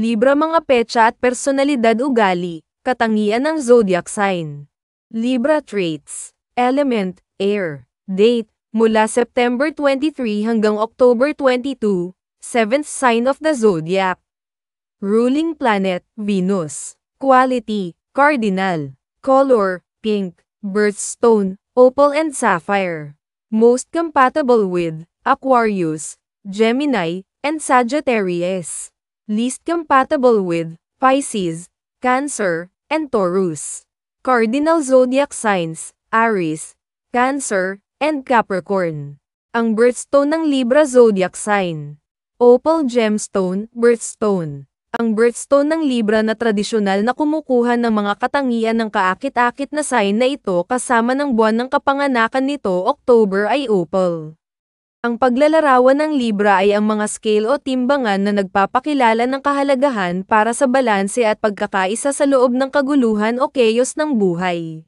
Libra mga petsa at personalidad ugali, katangian ng zodiac sign. Libra traits. Element, air. Date, mula September 23 hanggang October 22, 7th sign of the zodiac. Ruling planet, Venus. Quality, cardinal. Color, pink. Birthstone, opal and sapphire. Most compatible with Aquarius, Gemini, and Sagittarius. Least compatible with Pisces, Cancer, and Taurus. Cardinal zodiac signs, Aries, Cancer, and Capricorn. Ang birthstone ng Libra zodiac sign. Opal gemstone, birthstone. Ang birthstone ng Libra na tradisyonal na kumukuha ng mga katangian ng kaakit-akit na sign na ito kasama ng buwan ng kapanganakan nito, October, ay opal. Ang paglalarawan ng Libra ay ang mga scale o timbangan na nagpapakilala ng kahalagahan para sa balanse at pagkakaisa sa loob ng kaguluhan o chaos ng buhay.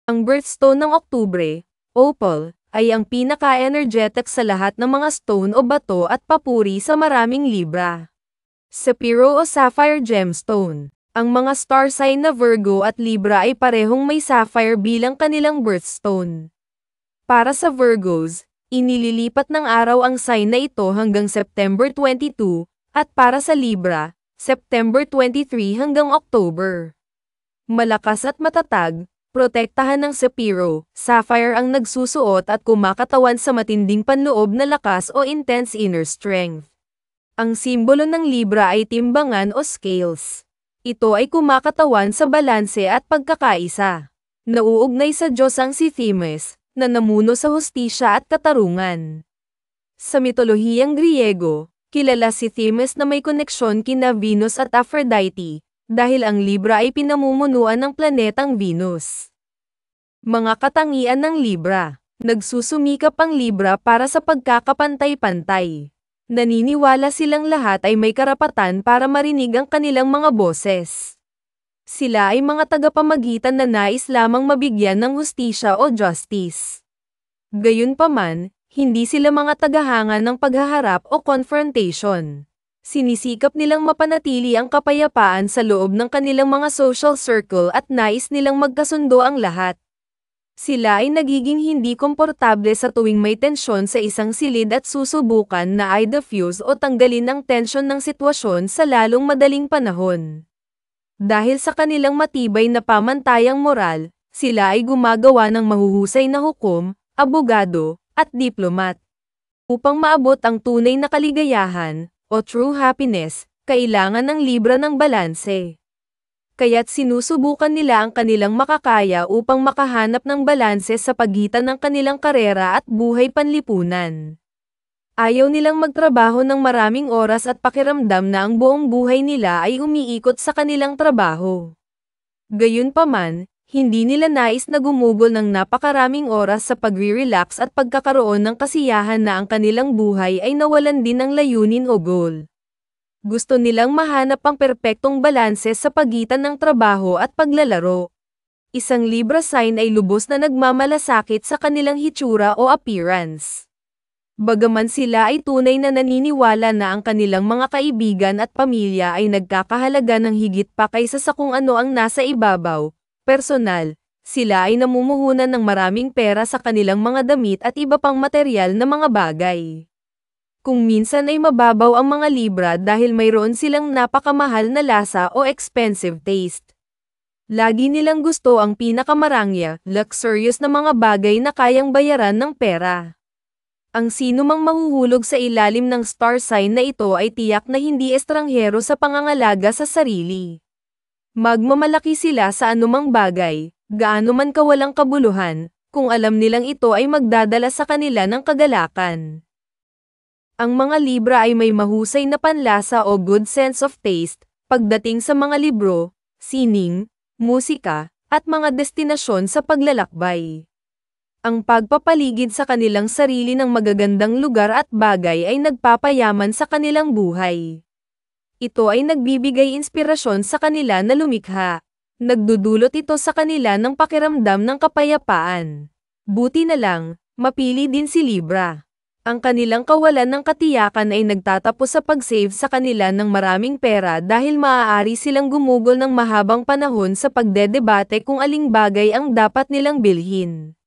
Ang birthstone ng Oktubre, opal, ay ang pinaka-energetic sa lahat ng mga stone o bato at papuri sa maraming Libra. Sapphire o sapphire gemstone. Ang mga star sign na Virgo at Libra ay parehong may sapphire bilang kanilang birthstone. Para sa Virgos, inililipat ng araw ang sign na ito hanggang September 22, at para sa Libra, September 23 hanggang October. Malakas at matatag, protektahan ng sapphire ang nagsusuot at kumakatawan sa matinding panloob na lakas o intense inner strength. Ang simbolo ng Libra ay timbangan o scales. Ito ay kumakatawan sa balanse at pagkakaisa. Nauugnay sa Diyos ang si Themis, na namuno sa hustisya at katarungan. Sa mitolohiyang Griego, kilala si Themis na may koneksyon kina Venus at Aphrodite, dahil ang Libra ay pinamumunuan ng planetang Venus. Mga katangian ng Libra. Nagsusumikap ang Libra para sa pagkakapantay-pantay. Naniniwala silang lahat ay may karapatan para marinig ang kanilang mga boses. Sila ay mga tagapamagitan na nais lamang mabigyan ng hustisya o justice. Gayunpaman, hindi sila mga tagahanga ng paghaharap o confrontation. Sinisikap nilang mapanatili ang kapayapaan sa loob ng kanilang mga social circle at nais nilang magkasundo ang lahat. Sila ay nagiging hindi komportable sa tuwing may tensyon sa isang silid at susubukan na i-diffuse o tanggalin ang tensyon ng sitwasyon sa lalong madaling panahon. Dahil sa kanilang matibay na pamantayang moral, sila ay gumagawa ng mahuhusay na hukom, abogado, at diplomat. Upang maabot ang tunay na kaligayahan, o true happiness, kailangan ng Libra ng balanse. Kaya't sinusubukan nila ang kanilang makakaya upang makahanap ng balanse sa pagitan ng kanilang karera at buhay panlipunan. Ayaw nilang magtrabaho ng maraming oras at pakiramdam na ang buong buhay nila ay umiikot sa kanilang trabaho. Gayunpaman, hindi nila nais na gumugol ng napakaraming oras sa pagre-relax at pagkakaroon ng kasiyahan na ang kanilang buhay ay nawalan din ng layunin o goal. Gusto nilang mahanap ang perpektong balanse sa pagitan ng trabaho at paglalaro. Isang Libra sign ay lubos na nagmamalasakit sa kanilang hitsura o appearance. Bagaman sila ay tunay na naniniwala na ang kanilang mga kaibigan at pamilya ay nagkakahalaga ng higit pa kaysa sa kung ano ang nasa ibabaw, personal, sila ay namumuhunan ng maraming pera sa kanilang mga damit at iba pang materyal na mga bagay. Kung minsan ay mababaw ang mga Libra dahil mayroon silang napakamahal na lasa o expensive taste. Lagi nilang gusto ang pinakamarangya, luxurious na mga bagay na kayang bayaran ng pera. Ang sinumang mahuhulog sa ilalim ng star sign na ito ay tiyak na hindi estranghero sa pangangalaga sa sarili. Magmamalaki sila sa anumang bagay, gaano man kawalang kabuluhan, kung alam nilang ito ay magdadala sa kanila ng kagalakan. Ang mga Libra ay may mahusay na panlasa o good sense of taste, pagdating sa mga libro, sining, musika, at mga destinasyon sa paglalakbay. Ang pagpapaligid sa kanilang sarili ng magagandang lugar at bagay ay nagpapayaman sa kanilang buhay. Ito ay nagbibigay inspirasyon sa kanila na lumikha. Nagdudulot ito sa kanila ng pakiramdam ng kapayapaan. Buti na lang, mapili din si Libra. Ang kanilang kawalan ng katiyakan ay nagtatapos sa pag-save sa kanila ng maraming pera dahil maaari silang gumugol ng mahabang panahon sa pagdedebate kung aling bagay ang dapat nilang bilhin.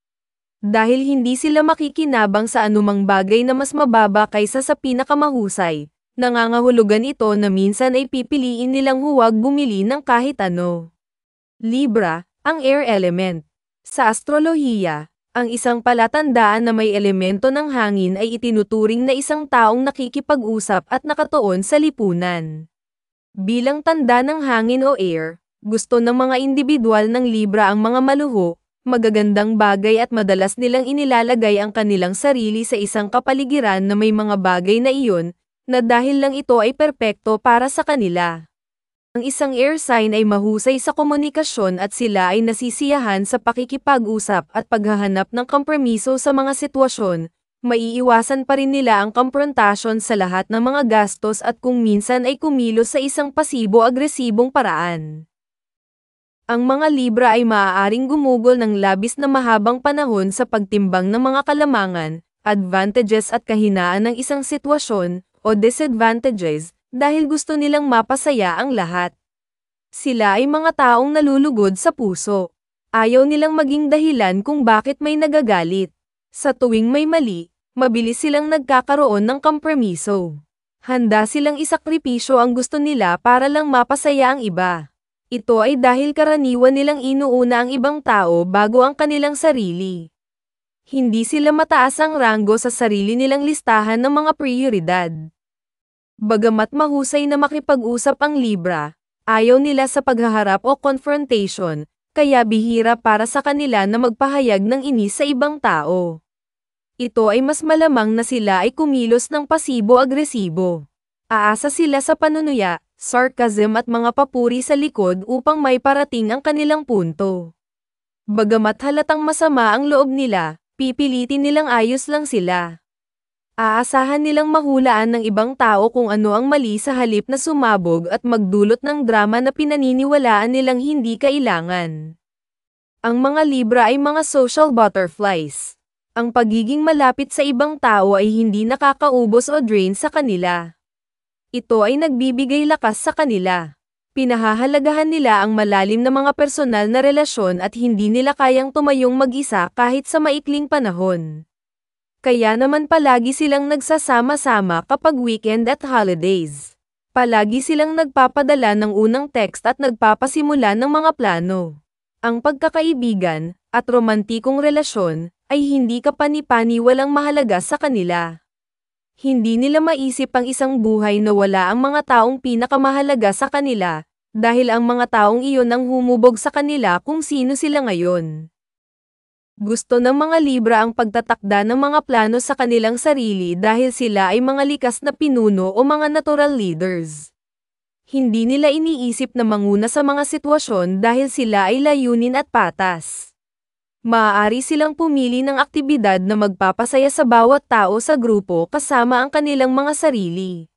Dahil hindi sila makikinabang sa anumang bagay na mas mababa kaysa sa pinakamahusay, nangangahulugan ito na minsan ay pipiliin nilang huwag bumili ng kahit ano. Libra, ang air element. Sa astrolohiya, ang isang palatandaan na may elemento ng hangin ay itinuturing na isang taong nakikipag-usap at nakatuon sa lipunan. Bilang tanda ng hangin o air, gusto ng mga individual ng Libra ang mga maluho, magagandang bagay at madalas nilang inilalagay ang kanilang sarili sa isang kapaligiran na may mga bagay na iyon, na dahil lang ito ay perpekto para sa kanila. Ang isang air sign ay mahusay sa komunikasyon at sila ay nasisiyahan sa pakikipag-usap at paghahanap ng kompromiso sa mga sitwasyon. Maiiwasan pa rin nila ang komprontasyon sa lahat ng mga gastos at kung minsan ay kumilos sa isang pasibo-agresibong paraan. Ang mga Libra ay maaaring gumugol ng labis na mahabang panahon sa pagtimbang ng mga kalamangan, advantages at kahinaan ng isang sitwasyon, o disadvantages, dahil gusto nilang mapasaya ang lahat. Sila ay mga taong nalulugod sa puso. Ayaw nilang maging dahilan kung bakit may nagagalit. Sa tuwing may mali, mabilis silang nagkakaroon ng kompromiso. Handa silang isakripisyo ang gusto nila para lang mapasaya ang iba. Ito ay dahil karaniwan nilang inuuna ang ibang tao bago ang kanilang sarili. Hindi sila mataas ang ranggo sa sarili nilang listahan ng mga prioridad. Bagamat mahusay na makipag-usap ang Libra, ayaw nila sa paghaharap o confrontation, kaya bihira para sa kanila na magpahayag ng inis sa ibang tao. Ito ay mas malamang na sila ay kumilos ng pasibo-agresibo. Aasa sila sa panunuya, sarcasm at mga papuri sa likod upang may parating ang kanilang punto. Bagamat halatang masama ang loob nila, pipilitin nilang ayos lang sila. Aasahan nilang mahulaan ng ibang tao kung ano ang mali sa halip na sumabog at magdulot ng drama na pinaniniwalaan nilang hindi kailangan. Ang mga Libra ay mga social butterflies. Ang pagiging malapit sa ibang tao ay hindi nakakaubos o drain sa kanila. Ito ay nagbibigay lakas sa kanila. Pinahahalagahan nila ang malalim na mga personal na relasyon at hindi nila kayang tumayong mag-isa kahit sa maikling panahon. Kaya naman palagi silang nagsasama-sama kapag weekend at holidays. Palagi silang nagpapadala ng unang text at nagpapasimula ng mga plano. Ang pagkakaibigan at romantikong relasyon ay hindi kapani-pani walang mahalaga sa kanila. Hindi nila maisip ang isang buhay na wala ang mga taong pinakamahalaga sa kanila, dahil ang mga taong iyon ang humubog sa kanila kung sino sila ngayon. Gusto ng mga Libra ang pagtatakda ng mga plano sa kanilang sarili dahil sila ay mga likas na pinuno o mga natural leaders. Hindi nila iniisip na manguna sa mga sitwasyon dahil sila ay layunin at patas. Maaari silang pumili ng aktibidad na magpapasaya sa bawat tao sa grupo kasama ang kanilang mga sarili.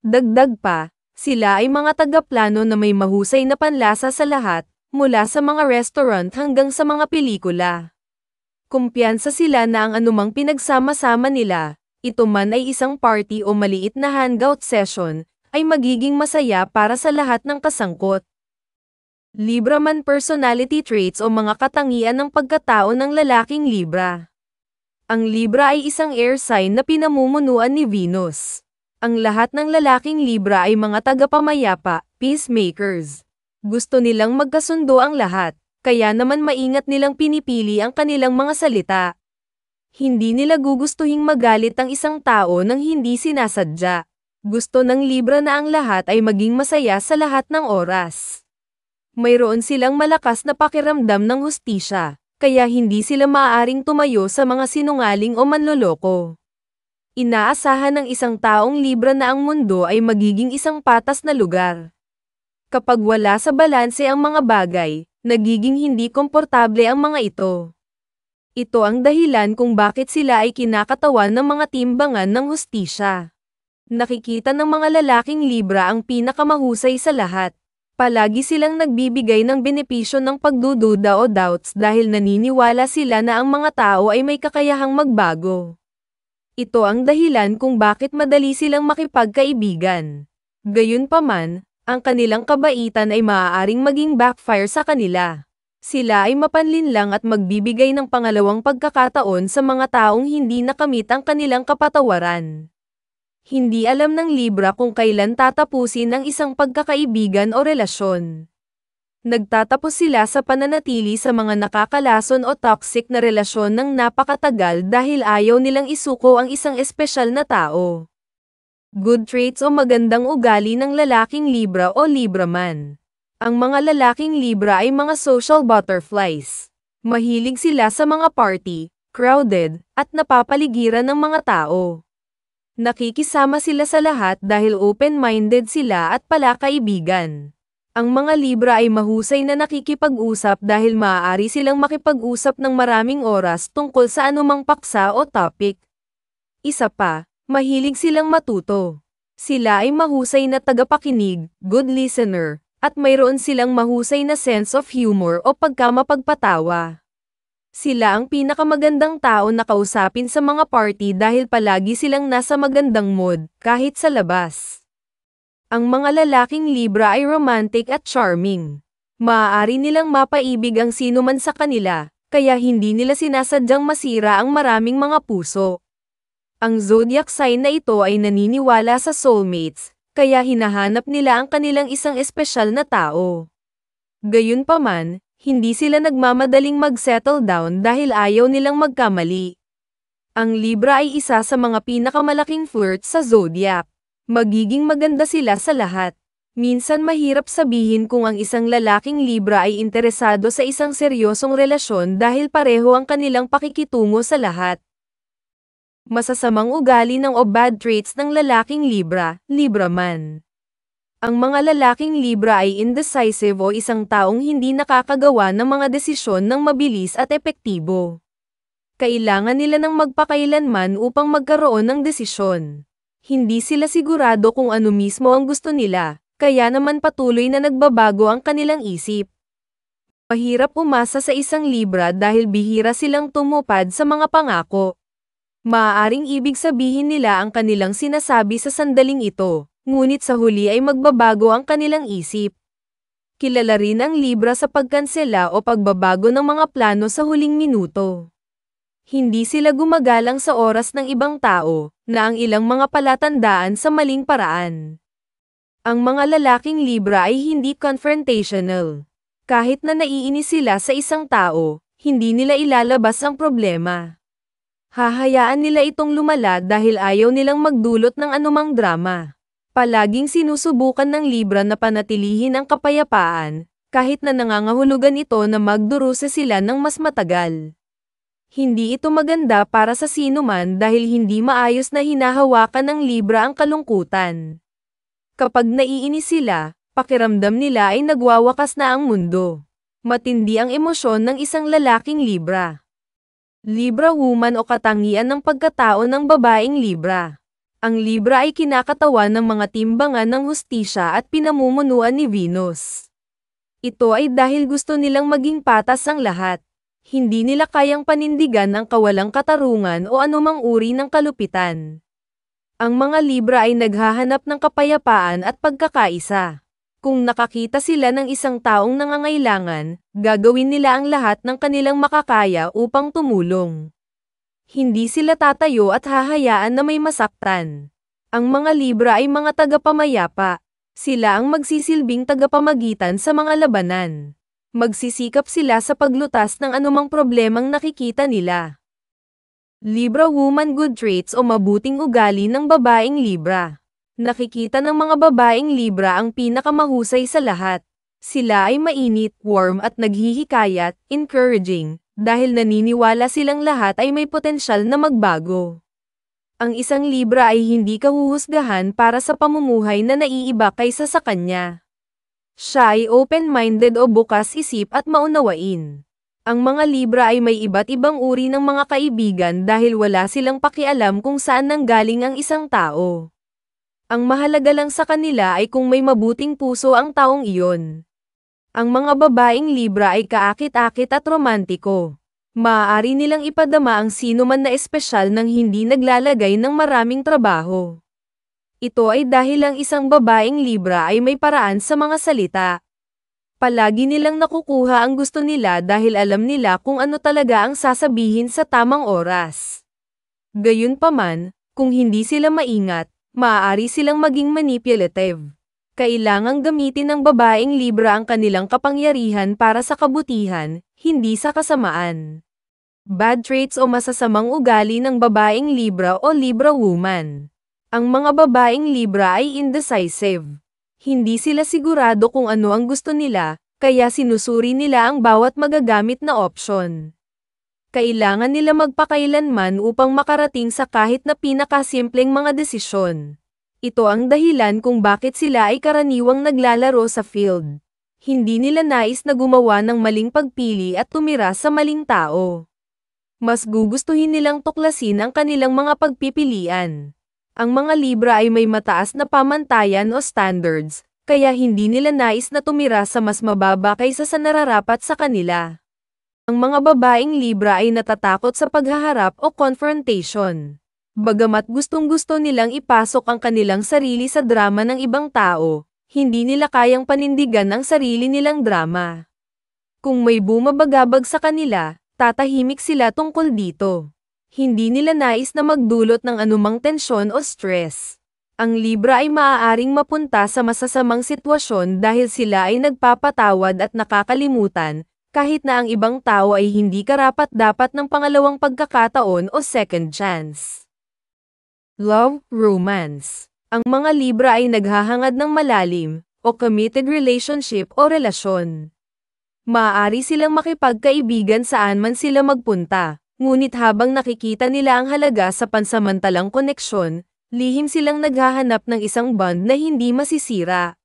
Dagdag pa, sila ay mga tagaplano na may mahusay na panlasa sa lahat, mula sa mga restaurant hanggang sa mga pelikula. Kumpiyansa sila na ang anumang pinagsama-sama nila, ito man ay isang party o maliit na hangout session, ay magiging masaya para sa lahat ng kasangkot. Libra man personality traits o mga katangian ng pagkatao ng lalaking Libra. Ang Libra ay isang air sign na pinamumunuan ni Venus. Ang lahat ng lalaking Libra ay mga tagapamayapa, peacemakers. Gusto nilang magkasundo ang lahat. Kaya naman maingat nilang pinipili ang kanilang mga salita. Hindi nila gugustuhing magalit ang isang tao nang hindi sinasadya. Gusto ng Libra na ang lahat ay maging masaya sa lahat ng oras. Mayroon silang malakas na pakiramdam ng hustisya, kaya hindi sila maaaring tumayo sa mga sinungaling o manloloko. Inaasahan ng isang taong Libra na ang mundo ay magiging isang patas na lugar. Kapag wala sa balanse ang mga bagay, nagiging hindi komportable ang mga ito. Ito ang dahilan kung bakit sila ay kinakatawan ng mga timbangan ng hustisya. Nakikita ng mga lalaking Libra ang pinakamahusay sa lahat. Palagi silang nagbibigay ng benepisyo ng pagdududa o doubts dahil naniniwala sila na ang mga tao ay may kakayahang magbago. Ito ang dahilan kung bakit madali silang makipagkaibigan. Gayunpaman, ang kanilang kabaitan ay maaaring maging backfire sa kanila. Sila ay mapanlinlang at magbibigay ng pangalawang pagkakataon sa mga taong hindi nakamit ang kanilang kapatawaran. Hindi alam ng Libra kung kailan tatapusin ang isang pagkakaibigan o relasyon. Nagtatapos sila sa pananatili sa mga nakakalason o toxic na relasyon ng napakatagal dahil ayaw nilang isuko ang isang espesyal na tao. Good traits o magandang ugali ng lalaking Libra o Libraman. Ang mga lalaking Libra ay mga social butterflies. Mahilig sila sa mga party, crowded, at napapaligiran ng mga tao. Nakikisama sila sa lahat dahil open-minded sila at palakaibigan. Ang mga Libra ay mahusay na nakikipag-usap dahil maaari silang makipag-usap ng maraming oras tungkol sa anumang paksa o topic. Isa pa, mahilig silang matuto. Sila ay mahusay na tagapakinig, good listener, at mayroon silang mahusay na sense of humor o pagkamapagpatawa. Sila ang pinakamagandang tao na kausapin sa mga party dahil palagi silang nasa magandang mood, kahit sa labas. Ang mga lalaking Libra ay romantic at charming. Maaari nilang mapaibig ang sino man sa kanila, kaya hindi nila sinasadyang masira ang maraming mga puso. Ang zodiac sign na ito ay naniniwala sa soulmates, kaya hinahanap nila ang kanilang isang espesyal na tao. Gayunpaman, hindi sila nagmamadaling mag-settle down dahil ayaw nilang magkamali. Ang Libra ay isa sa mga pinakamalaking flirt sa zodiac. Magiging maganda sila sa lahat. Minsan mahirap sabihin kung ang isang lalaking Libra ay interesado sa isang seryosong relasyon dahil pareho ang kanilang pakikitungo sa lahat. Masasamang ugali o bad traits ng lalaking Libra, Libraman. Ang mga lalaking Libra ay indecisive o isang taong hindi nakakagawa ng mga desisyon ng mabilis at epektibo. Kailangan nila ng magpakailanman upang magkaroon ng desisyon. Hindi sila sigurado kung ano mismo ang gusto nila, kaya naman patuloy na nagbabago ang kanilang isip. Mahirap umasa sa isang Libra dahil bihira silang tumupad sa mga pangako. Maaaring ibig sabihin nila ang kanilang sinasabi sa sandaling ito, ngunit sa huli ay magbabago ang kanilang isip. Kilala rin ang Libra sa pagkansela o pagbabago ng mga plano sa huling minuto. Hindi sila gumagalang sa oras ng ibang tao, na ang ilang mga palatandaan sa maling paraan. Ang mga lalaking Libra ay hindi confrontational. Kahit na naiinis sila sa isang tao, hindi nila ilalabas ang problema. Hahayaan nila itong lumala dahil ayaw nilang magdulot ng anumang drama. Palaging sinusubukan ng Libra na panatilihin ang kapayapaan, kahit na nangangahulugan ito na magdurusa sila ng mas matagal. Hindi ito maganda para sa sinuman dahil hindi maayos na hinahawakan ng Libra ang kalungkutan. Kapag naiinis sila, pakiramdam nila ay nagwawakas na ang mundo. Matindi ang emosyon ng isang lalaking Libra. Libra woman o katangian ng pagkatao ng babaeng Libra. Ang Libra ay kinakatawan ng mga timbangan ng hustisya at pinamumunuan ni Venus. Ito ay dahil gusto nilang maging patas ang lahat. Hindi nila kayang panindigan ang kawalang katarungan o anumang uri ng kalupitan. Ang mga Libra ay naghahanap ng kapayapaan at pagkakaisa. Kung nakakita sila ng isang taong nangangailangan, gagawin nila ang lahat ng kanilang makakaya upang tumulong. Hindi sila tatayo at hahayaan na may masaktan. Ang mga Libra ay mga tagapamayapa. Sila ang magsisilbing tagapamagitan sa mga labanan. Magsisikap sila sa paglutas ng anumang problemang nakikita nila. Libra woman good traits o mabuting ugali ng babaeng Libra. Nakikita ng mga babaeng Libra ang pinakamahusay sa lahat. Sila ay mainit, warm at naghihikayat, encouraging, dahil naniniwala silang lahat ay may potensyal na magbago. Ang isang Libra ay hindi kahuhusgahan para sa pamumuhay na naiiba kaysa sa kanya. Siya ay open-minded o bukas isip at maunawain. Ang mga Libra ay may iba't ibang uri ng mga kaibigan dahil wala silang pakialam kung saan nanggaling ang isang tao. Ang mahalaga lang sa kanila ay kung may mabuting puso ang taong iyon. Ang mga babaeng Libra ay kaakit-akit at romantiko. Maaari nilang ipadama ang sino man na espesyal nang hindi naglalagay ng maraming trabaho. Ito ay dahil ang isang babaeng Libra ay may paraan sa mga salita. Palagi nilang nakukuha ang gusto nila dahil alam nila kung ano talaga ang sasabihin sa tamang oras. Gayunpaman, kung hindi sila maingat, maaari silang maging manipulative. Kailangang gamitin ng babaeng Libra ang kanilang kapangyarihan para sa kabutihan, hindi sa kasamaan. Bad traits o masasamang ugali ng babaeng Libra o Libra woman. Ang mga babaeng Libra ay indecisive. Hindi sila sigurado kung ano ang gusto nila, kaya sinusuri nila ang bawat magagamit na opsyon. Kailangan nila magpakailanman upang makarating sa kahit na pinakasimpleng mga desisyon. Ito ang dahilan kung bakit sila ay karaniwang naglalaro sa field. Hindi nila nais na gumawa ng maling pagpili at tumira sa maling tao. Mas gugustuhin nilang tuklasin ang kanilang mga pagpipilian. Ang mga Libra ay may mataas na pamantayan o standards, kaya hindi nila nais na tumira sa mas mababa kaysa sa nararapat sa kanila. Ang mga babaeng Libra ay natatakot sa paghaharap o confrontation. Bagamat gustong-gusto nilang ipasok ang kanilang sarili sa drama ng ibang tao, hindi nila kayang panindigan ang sarili nilang drama. Kung may bumabagabag sa kanila, tatahimik sila tungkol dito. Hindi nila nais na magdulot ng anumang tensyon o stress. Ang Libra ay maaaring mapunta sa masasamang sitwasyon dahil sila ay nagpapatawad at nakakalimutan, kahit na ang ibang tao ay hindi karapat-dapat ng pangalawang pagkakataon o second chance. Love, romance. Ang mga Libra ay naghahangad ng malalim, o committed relationship o relasyon. Maaari silang makipagkaibigan saan man sila magpunta. Ngunit habang nakikita nila ang halaga sa pansamantalang koneksyon, lihim silang naghahanap ng isang bond na hindi masisira.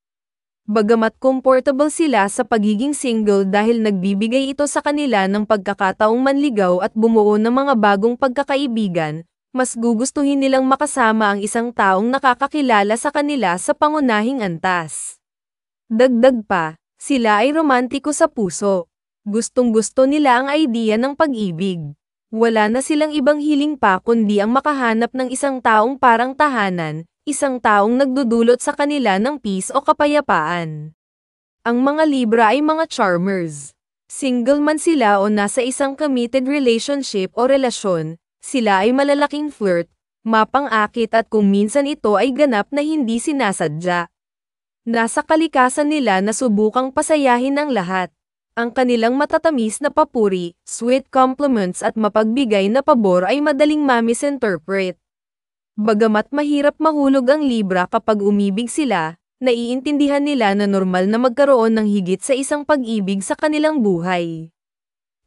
Bagamat comfortable sila sa pagiging single dahil nagbibigay ito sa kanila ng pagkakataong manligaw at bumuo ng mga bagong pagkakaibigan, mas gugustuhin nilang makasama ang isang taong nakakakilala sa kanila sa pangunahing antas. Dagdag pa, sila ay romantiko sa puso. Gustong-gusto nila ang idea ng pag-ibig. Wala na silang ibang hiling pa kundi ang makahanap ng isang taong parang tahanan, isang taong nagdudulot sa kanila ng peace o kapayapaan. Ang mga Libra ay mga charmers. Single man sila o nasa isang committed relationship o relasyon, sila ay malalaking flirt, mapang-akit at kung minsan ito ay ganap na hindi sinasadya. Nasa kalikasan nila na subukang pasayahin ang lahat. Ang kanilang matatamis na papuri, sweet compliments at mapagbigay na pabor ay madaling ma-misinterpret. Bagamat mahirap mahulog ang Libra kapag umibig sila, naiintindihan nila na normal na magkaroon ng higit sa isang pag-ibig sa kanilang buhay.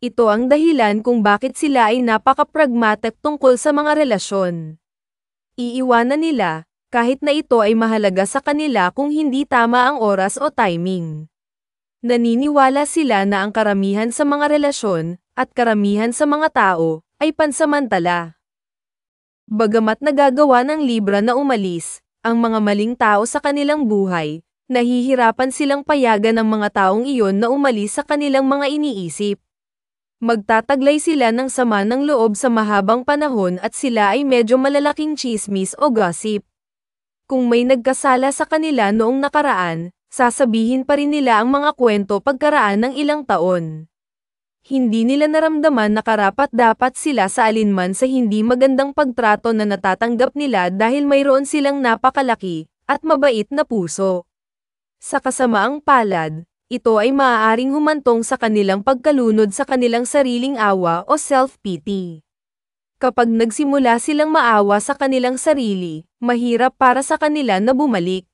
Ito ang dahilan kung bakit sila ay napaka-pragmatic tungkol sa mga relasyon. Iiwanan nila, kahit na ito ay mahalaga sa kanila kung hindi tama ang oras o timing. Naniniwala sila na ang karamihan sa mga relasyon, at karamihan sa mga tao, ay pansamantala. Bagamat nagagawa ng Libra na umalis, ang mga maling tao sa kanilang buhay, nahihirapan silang payagan ng mga taong iyon na umalis sa kanilang mga iniisip. Magtataglay sila ng sama ng loob sa mahabang panahon at sila ay medyo malalaking chismis o gossip. Kung may nagkasala sa kanila noong nakaraan, sasabihin pa rin nila ang mga kwento pagkaraan ng ilang taon. Hindi nila naramdaman na karapat-dapat sila sa alinman sa hindi magandang pagtrato na natatanggap nila dahil mayroon silang napakalaki at mabait na puso. Sa kasamaang palad, ito ay maaaring humantong sa kanilang pagkalunod sa kanilang sariling awa o self-pity. Kapag nagsimula silang maawa sa kanilang sarili, mahirap para sa kanila na bumalik.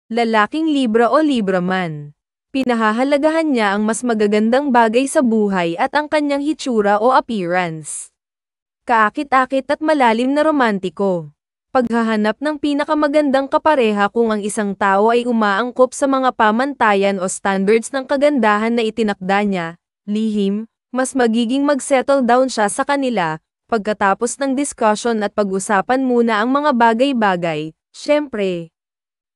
Lalaking Libra o Libra man. Pinahahalagahan niya ang mas magagandang bagay sa buhay at ang kanyang hitsura o appearance. Kaakit-akit at malalim na romantiko. Paghahanap ng pinakamagandang kapareha kung ang isang tao ay umaangkop sa mga pamantayan o standards ng kagandahan na itinakda niya, lihim, mas magiging mag-settle down siya sa kanila, pagkatapos ng discussion at pag-usapan muna ang mga bagay-bagay, syempre.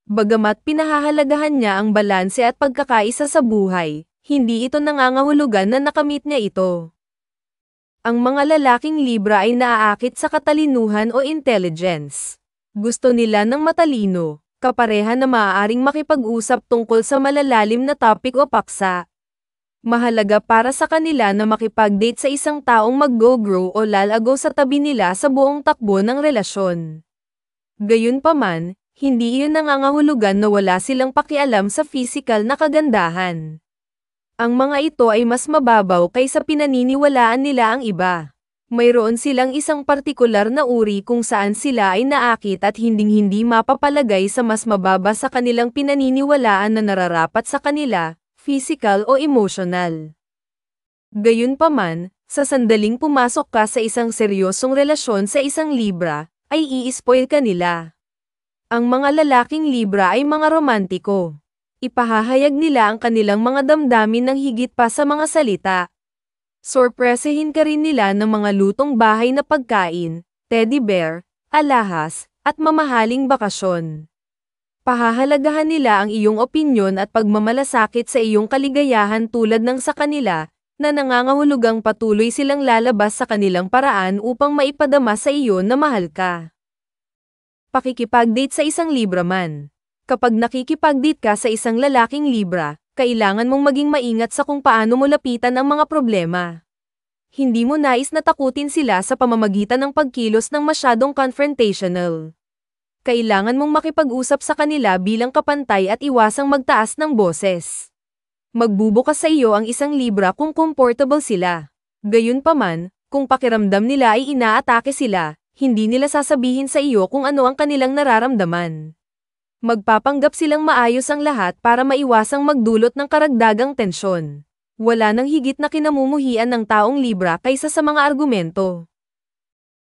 Bagamat pinahahalagahan niya ang balanse at pagkakaisa sa buhay, hindi ito nangangahulugan na nakamit niya ito. Ang mga lalaking Libra ay naaakit sa katalinuhan o intelligence. Gusto nila ng matalino, kapareha na maaaring makipag-usap tungkol sa malalalim na topic o paksa. Mahalaga para sa kanila na makipag-date sa isang taong mag-go-grow o lalago sa tabi nila sa buong takbo ng relasyon. Gayunpaman, hindi iyon nangangahulugan na wala silang pakialam sa physical na kagandahan. Ang mga ito ay mas mababaw kaysa pinaniniwalaan nila ang iba. Mayroon silang isang partikular na uri kung saan sila ay naakit at hinding-hindi mapapalagay sa mas mababa sa kanilang pinaniniwalaan na nararapat sa kanila, physical o emotional. Gayunpaman, sa sandaling pumasok ka sa isang seryosong relasyon sa isang Libra, ay i-spoil ka nila. Ang mga lalaking Libra ay mga romantiko. Ipahahayag nila ang kanilang mga damdamin ng higit pa sa mga salita. Sorpresahin ka rin nila ng mga lutong bahay na pagkain, teddy bear, alahas, at mamahaling bakasyon. Pahahalagahan nila ang iyong opinyon at pagmamalasakit sa iyong kaligayahan tulad ng sa kanila, na nangangahulugang patuloy silang lalabas sa kanilang paraan upang maipadama sa iyo na mahal ka. Pakikipag-date sa isang Libra man. Kapag nakikipag-date ka sa isang lalaking Libra, kailangan mong maging maingat sa kung paano mo lapitan ang mga problema. Hindi mo nais na takutin sila sa pamamagitan ng pagkilos ng masyadong confrontational. Kailangan mong makipag-usap sa kanila bilang kapantay at iwasang magtaas ng boses. Magbubukas sa iyo ang isang Libra kung comfortable sila. Gayunpaman, kung pakiramdam nila ay inaatake sila, hindi nila sasabihin sa iyo kung ano ang kanilang nararamdaman. Magpapanggap silang maayos ang lahat para maiwasang magdulot ng karagdagang tensyon. Wala nang higit na kinamumuhian ng taong Libra kaysa sa mga argumento.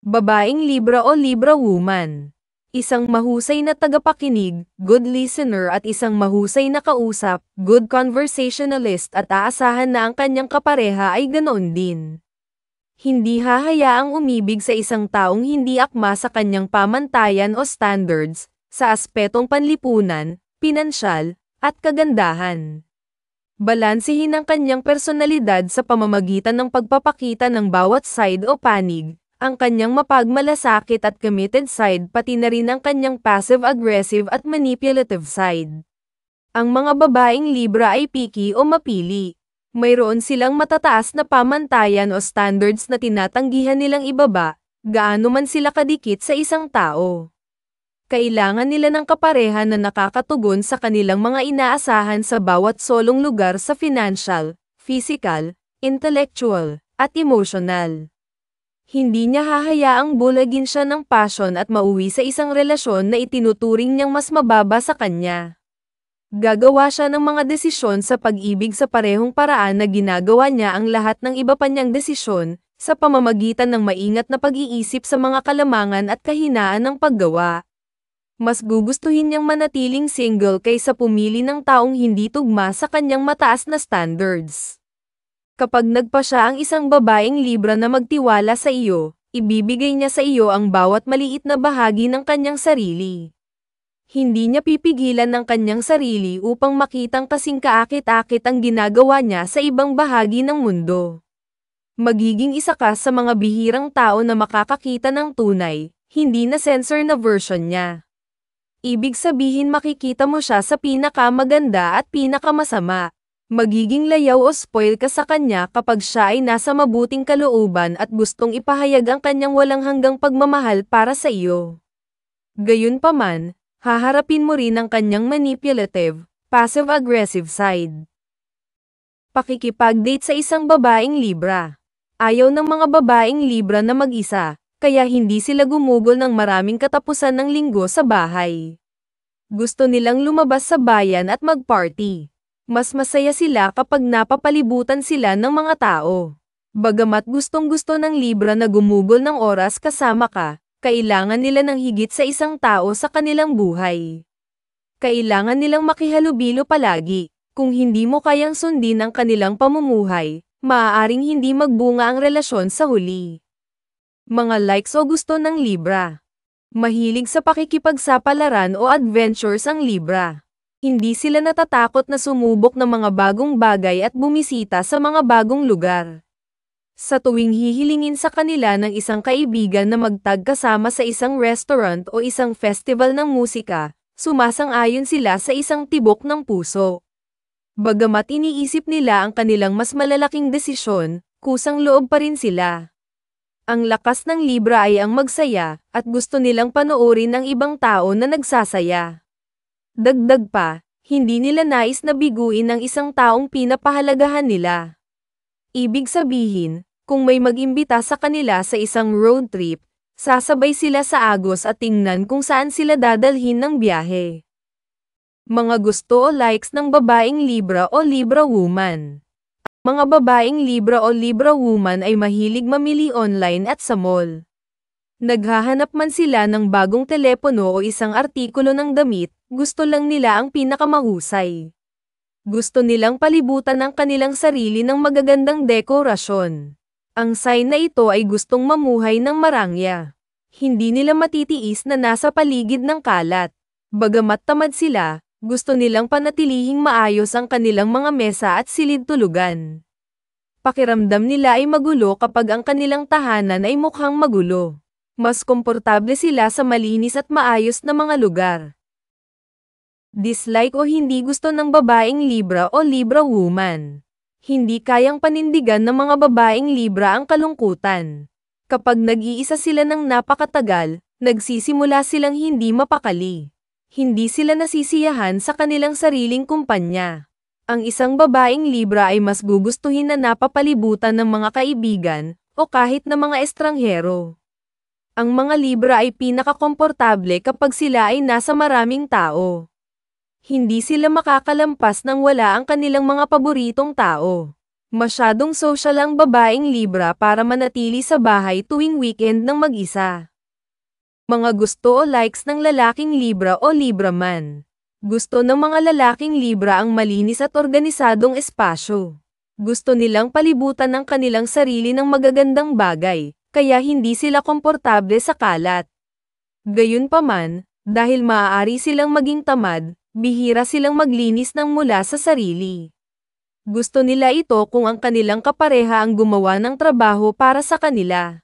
Babaeng Libra o Libra woman. Isang mahusay na tagapakinig, good listener at isang mahusay na kausap, good conversationalist at aasahan na ang kanyang kapareha ay ganoon din. Hindi hahayaang umibig sa isang taong hindi akma sa kanyang pamantayan o standards, sa aspetong panlipunan, pinansyal, at kagandahan. Balansehin ang kanyang personalidad sa pamamagitan ng pagpapakita ng bawat side o panig, ang kanyang mapagmalasakit at committed side pati na rin ang kanyang passive-aggressive at manipulative side. Ang mga babaeng Libra ay picky o mapili. Mayroon silang matataas na pamantayan o standards na tinatanggihan nilang ibaba, gaano man sila kadikit sa isang tao. Kailangan nila ng kapareha na nakakatugon sa kanilang mga inaasahan sa bawat solong lugar sa financial, physical, intellectual, at emotional. Hindi niya hahayaang bulagin siya ng passion at mauwi sa isang relasyon na itinuturing niyang mas mababa sa kanya. Gagawa siya ng mga desisyon sa pag-ibig sa parehong paraan na ginagawa niya ang lahat ng iba pa niyang desisyon, sa pamamagitan ng maingat na pag-iisip sa mga kalamangan at kahinaan ng paggawa. Mas gugustuhin niyang manatiling single kaysa pumili ng taong hindi tugma sa kanyang mataas na standards. Kapag nagpa siya ang isang babaeng Libra na magtiwala sa iyo, ibibigay niya sa iyo ang bawat maliit na bahagi ng kanyang sarili. Hindi niya pipigilan ng kanyang sarili upang makitang kasing kaakit-akit ang ginagawa niya sa ibang bahagi ng mundo. Magiging isa ka sa mga bihirang tao na makakakita ng tunay, hindi na censor na version niya. Ibig sabihin makikita mo siya sa pinakamaganda at pinakamasama. Magiging layaw o spoil ka sa kanya kapag siya ay nasa mabuting kalooban at gustong ipahayag ang kanyang walang hanggang pagmamahal para sa iyo. Gayunpaman, haharapin mo rin ang kanyang manipulative, passive-aggressive side. Pakikipag-date sa isang babaeng Libra. Ayaw ng mga babaeng Libra na mag-isa, kaya hindi sila gumugol ng maraming katapusan ng linggo sa bahay. Gusto nilang lumabas sa bayan at mag-party. Mas masaya sila kapag napapalibutan sila ng mga tao. Bagamat gustong-gusto ng Libra na gumugol ng oras kasama ka, kailangan nila ng higit sa isang tao sa kanilang buhay. Kailangan nilang makihalubilo palagi. Kung hindi mo kayang sundin ang kanilang pamumuhay, maaaring hindi magbunga ang relasyon sa huli. Mga likes o gusto ng Libra. Mahilig sa pakikipagsapalaran o adventures ang Libra. Hindi sila natatakot na sumubok ng mga bagong bagay at bumisita sa mga bagong lugar. Sa tuwing hihilingin sa kanila ng isang kaibigan na magtagkasama sa isang restaurant o isang festival ng musika, sumasang-ayon sila sa isang tibok ng puso. Bagamat iniisip nila ang kanilang mas malalaking desisyon, kusang loob pa rin sila. Ang lakas ng Libra ay ang magsaya, at gusto nilang panoorin ang ibang tao na nagsasaya. Dagdag pa, hindi nila nais na biguin ang isang taong pinapahalagahan nila. Ibig sabihin, kung may mag-imbita sa kanila sa isang road trip, sasabay sila sa agos at tingnan kung saan sila dadalhin ng biyahe. Mga gusto o likes ng babaeng Libra o Libra woman. Mga babaeng Libra o Libra woman ay mahilig mamili online at sa mall. Naghahanap man sila ng bagong telepono o isang artikulo ng damit, gusto lang nila ang pinakamahusay. Gusto nilang palibutan ang kanilang sarili ng magagandang dekorasyon. Ang sign na ito ay gustong mamuhay ng marangya. Hindi nila matitiis na nasa paligid ng kalat. Bagamat tamad sila, gusto nilang panatilihing maayos ang kanilang mga mesa at silid-tulugan. Pakiramdam nila ay magulo kapag ang kanilang tahanan ay mukhang magulo. Mas komportable sila sa malinis at maayos na mga lugar. Dislike o hindi gusto ng babaeng Libra o Libra woman. Hindi kayang panindigan ng mga babaeng Libra ang kalungkutan. Kapag nag-iisa sila ng napakatagal, nagsisimula silang hindi mapakali. Hindi sila nasisiyahan sa kanilang sariling kumpanya. Ang isang babaeng Libra ay mas gugustuhin na napapalibutan ng mga kaibigan, o kahit na mga estranghero. Ang mga Libra ay pinakakomportable kapag sila ay nasa maraming tao. Hindi sila makakalampas nang wala ang kanilang mga paboritong tao. Masyadong social ang babaeng Libra para manatili sa bahay tuwing weekend ng mag-isa. Mga gusto o likes ng lalaking Libra o Libra man. Gusto ng mga lalaking Libra ang malinis at organisadong espasyo. Gusto nilang palibutan ng kanilang sarili ng magagandang bagay, kaya hindi sila komportable sa kalat. Gayunpaman, dahil maaari silang maging tamad, bihira silang maglinis ng mula sa sarili. Gusto nila ito kung ang kanilang kapareha ang gumawa ng trabaho para sa kanila.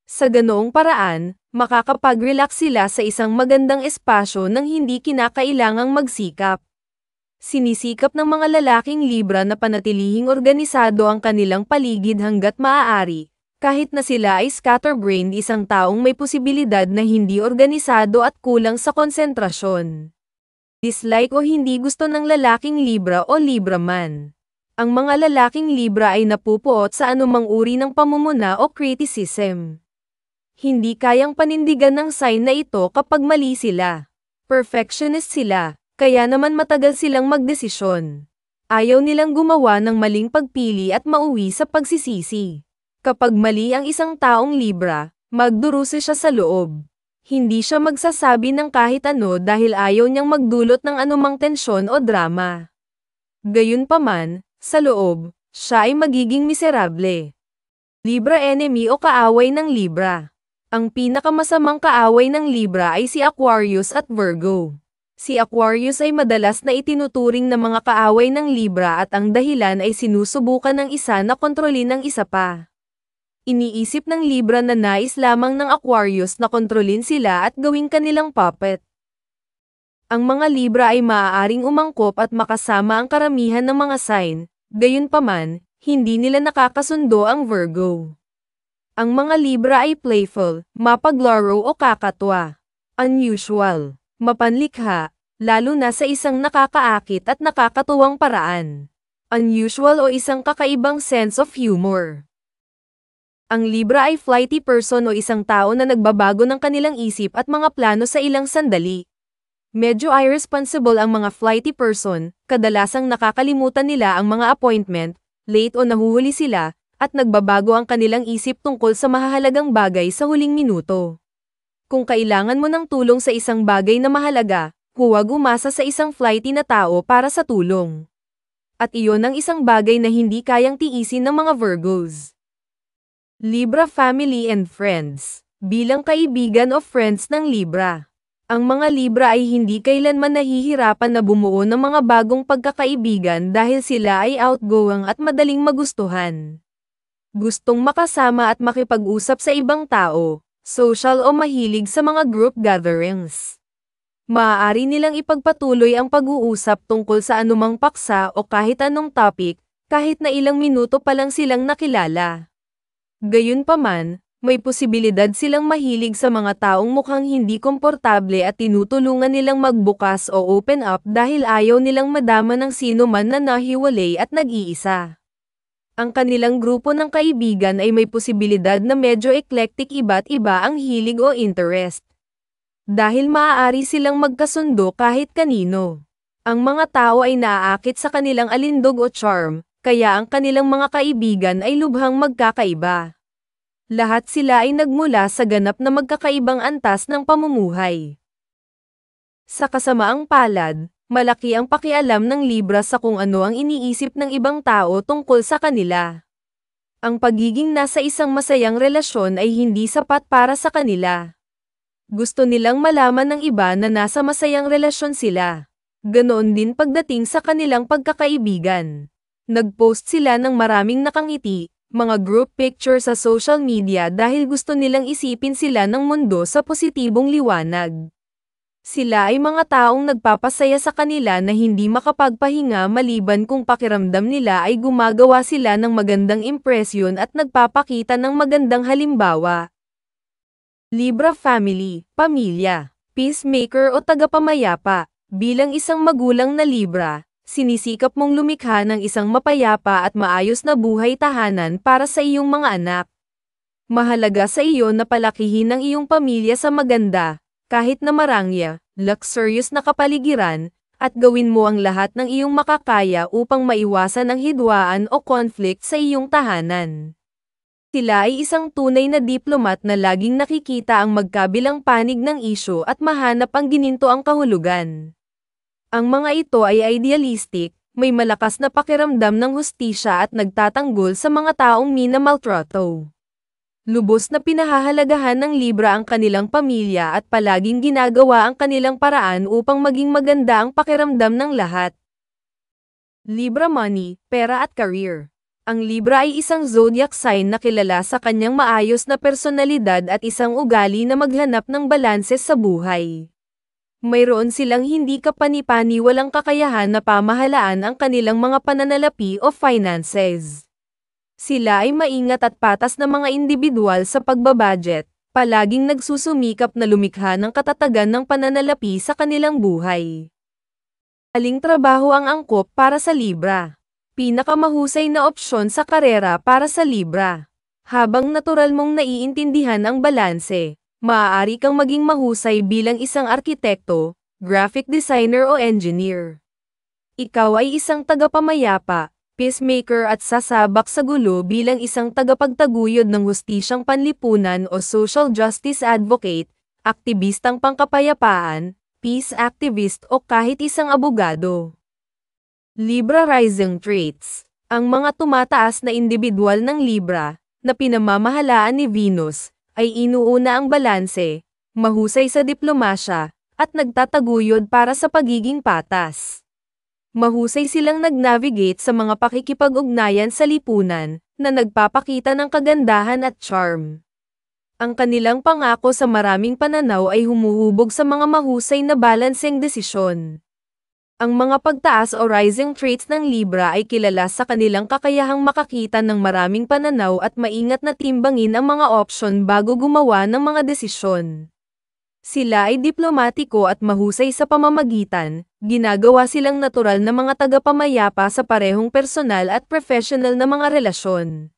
Sa ganoong paraan, makakapag-relax sila sa isang magandang espasyo nang hindi kinakailangang magsikap. Sinisikap ng mga lalaking Libra na panatilihing organisado ang kanilang paligid hanggat maaari, kahit na sila ay scatterbrained, isang taong may posibilidad na hindi organisado at kulang sa konsentrasyon. Dislike o hindi gusto ng lalaking Libra o Libra man. Ang mga lalaking Libra ay napupuot sa anumang uri ng pamumuna o criticism. Hindi kayang panindigan ng sign na ito kapag mali sila. Perfectionist sila, kaya naman matagal silang magdesisyon. Ayaw nilang gumawa ng maling pagpili at mauwi sa pagsisisi. Kapag mali ang isang taong Libra, magdurusa siya sa loob. Hindi siya magsasabi ng kahit ano dahil ayaw niyang magdulot ng anumang tensyon o drama. Gayunpaman, sa loob, siya ay magiging miserable. Libra enemy o kaaway ng Libra. Ang pinakamasamang kaaway ng Libra ay si Aquarius at Virgo. Si Aquarius ay madalas na itinuturing na mga kaaway ng Libra at ang dahilan ay sinusubukan ng isa na kontrolin ng isa pa. Iniisip ng Libra na nais lamang ng Aquarius na kontrolin sila at gawing kanilang puppet. Ang mga Libra ay maaaring umangkop at makasama ang karamihan ng mga sign, gayunpaman, hindi nila nakakasundo ang Virgo. Ang mga Libra ay playful, mapaglaro o kakatwa. Unusual, mapanlikha, lalo na sa isang nakakaakit at nakakatuwang paraan. Unusual o isang kakaibang sense of humor. Ang Libra ay flighty person o isang tao na nagbabago ng kanilang isip at mga plano sa ilang sandali. Medyo irresponsible ang mga flighty person, kadalasang nakakalimutan nila ang mga appointment, late o nahuhuli sila, at nagbabago ang kanilang isip tungkol sa mahahalagang bagay sa huling minuto. Kung kailangan mo ng tulong sa isang bagay na mahalaga, huwag umasa sa isang flighty na tao para sa tulong. At iyon ang isang bagay na hindi kayang tiisin ng mga Virgos. Libra family and friends. Bilang kaibigan o friends ng Libra, ang mga Libra ay hindi kailanman nahihirapan na bumuo ng mga bagong pagkakaibigan dahil sila ay outgoing at madaling magustuhan. Gustong makasama at makipag-usap sa ibang tao, social o mahilig sa mga group gatherings. Maaari nilang ipagpatuloy ang pag-uusap tungkol sa anumang paksa o kahit anong topic, kahit na ilang minuto pa lang silang nakilala. Gayunpaman, may posibilidad silang mahilig sa mga taong mukhang hindi komportable at tinutulungan nilang magbukas o open up dahil ayaw nilang madama ng sino man na nahiwalay at nag-iisa. Ang kanilang grupo ng kaibigan ay may posibilidad na medyo eclectic, iba't iba ang hilig o interest. Dahil maaari silang magkasundo kahit kanino. Ang mga tao ay naaakit sa kanilang alindog o charm, kaya ang kanilang mga kaibigan ay lubhang magkakaiba. Lahat sila ay nagmula sa ganap na magkakaibang antas ng pamumuhay. Sa kasamaang palad, malaki ang pakialam ng Libra sa kung ano ang iniisip ng ibang tao tungkol sa kanila. Ang pagiging nasa isang masayang relasyon ay hindi sapat para sa kanila. Gusto nilang malaman ng iba na nasa masayang relasyon sila. Ganoon din pagdating sa kanilang pagkakaibigan. Nag-post sila ng maraming nakangiti, mga group picture sa social media dahil gusto nilang isipin sila ng mundo sa positibong liwanag. Sila ay mga taong nagpapasaya sa kanila na hindi makapagpahinga maliban kung pakiramdam nila ay gumagawa sila ng magandang impresyon at nagpapakita ng magandang halimbawa. Libra Family, Pamilya, Peacemaker o Tagapamayapa. Bilang isang magulang na Libra, sinisikap mong lumikha ng isang mapayapa at maayos na buhay tahanan para sa iyong mga anak. Mahalaga sa iyo na palakihin ang iyong pamilya sa maganda, kahit na marangya, luxurious na kapaligiran, at gawin mo ang lahat ng iyong makakaya upang maiwasan ang hidwaan o conflict sa iyong tahanan. Sila ay isang tunay na diplomat na laging nakikita ang magkabilang panig ng isyu at mahanap ang ginintoang kahulugan. Ang mga ito ay idealistic, may malakas na pakiramdam ng hustisya at nagtatanggol sa mga taong minamaltrato. Lubos na pinahahalagahan ng Libra ang kanilang pamilya at palaging ginagawa ang kanilang paraan upang maging maganda ang pakiramdam ng lahat. Libra Money, Pera at Career. Ang Libra ay isang zodiac sign na kilala sa kanyang maayos na personalidad at isang ugali na maghanap ng balanse sa buhay. Mayroon silang hindi kapani-paniwalang kakayahan na pamahalaan ang kanilang mga pananalapi o finances. Sila ay maingat at patas na mga individual sa pagbabudget, palaging nagsusumikap na lumikha ng katatagan ng pananalapi sa kanilang buhay. Aling trabaho ang angkop para sa Libra? Pinakamahusay na opsyon sa karera para sa Libra. Habang natural mong naiintindihan ang balanse, maaari kang maging mahusay bilang isang arkitekto, graphic designer o engineer. Ikaw ay isang tagapamayapa, peacemaker at sasabak sa gulo bilang isang tagapagtaguyod ng hustisyang panlipunan o social justice advocate, aktivistang pangkapayapaan, peace activist o kahit isang abogado. Libra Rising Traits. Ang mga tumataas na individual ng Libra, na pinamamahalaan ni Venus, ay inuuna ang balanse, mahusay sa diplomasya, at nagtataguyod para sa pagiging patas. Mahusay silang nag-navigate sa mga pakikipag-ugnayan sa lipunan, na nagpapakita ng kagandahan at charm. Ang kanilang pangako sa maraming pananaw ay humuhubog sa mga mahusay na balanseng desisyon. Ang mga pagtaas o rising traits ng Libra ay kilala sa kanilang kakayahang makakita ng maraming pananaw at maingat na timbangin ang mga opsyon bago gumawa ng mga desisyon. Sila ay diplomatiko at mahusay sa pamamagitan, ginagawa silang natural na mga tagapamayapa sa parehong personal at professional na mga relasyon.